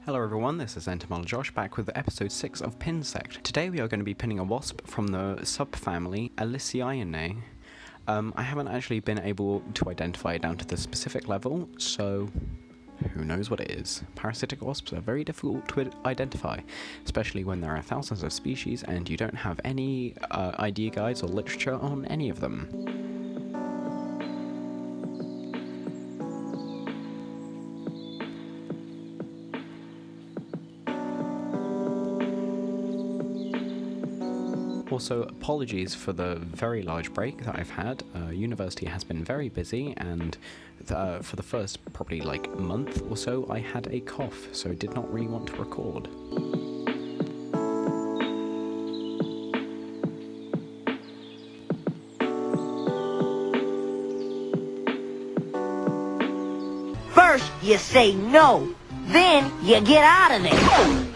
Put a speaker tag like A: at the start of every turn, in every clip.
A: Hello everyone, this is Entomologist Josh back with episode 6 of Pinsect. Today we are going to be pinning a wasp from the subfamily Alysiinae. I haven't actually been able to identify it down to the specific level, so who knows what it is. Parasitic wasps are very difficult to identify, especially when there are thousands of species and you don't have any idea guides or literature on any of them. Also, apologies for the very large break that I've had. University has been very busy, and for the first probably month or so I had a cough, so did not really want to record.
B: First you say no, then you get out of there.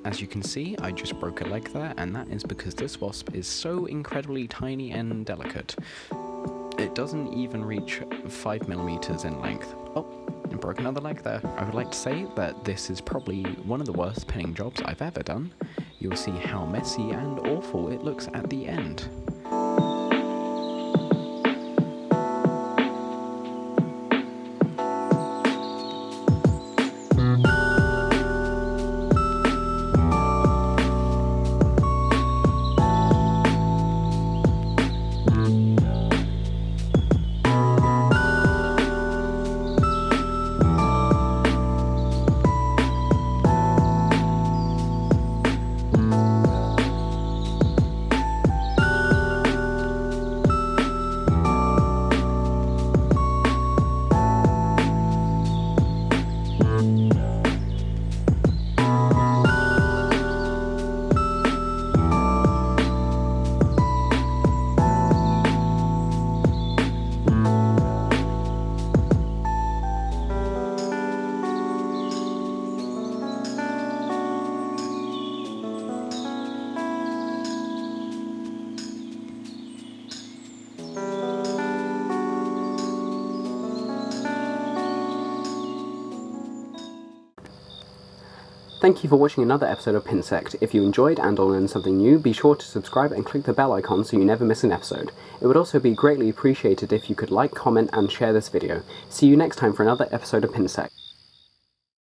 A: As you can see, I just broke a leg there, and that is because this wasp is so incredibly tiny and delicate. It doesn't even reach 5mm in length. Oh, I broke another leg there. I would like to say that this is probably one of the worst pinning jobs I've ever done. You'll see how messy and awful it looks at the end. Thank you for watching another episode of Pinsect. If you enjoyed and or learned something new, be sure to subscribe and click the bell icon so you never miss an episode. It would also be greatly appreciated if you could like, comment and share this video. See you next time for another episode of Pinsect.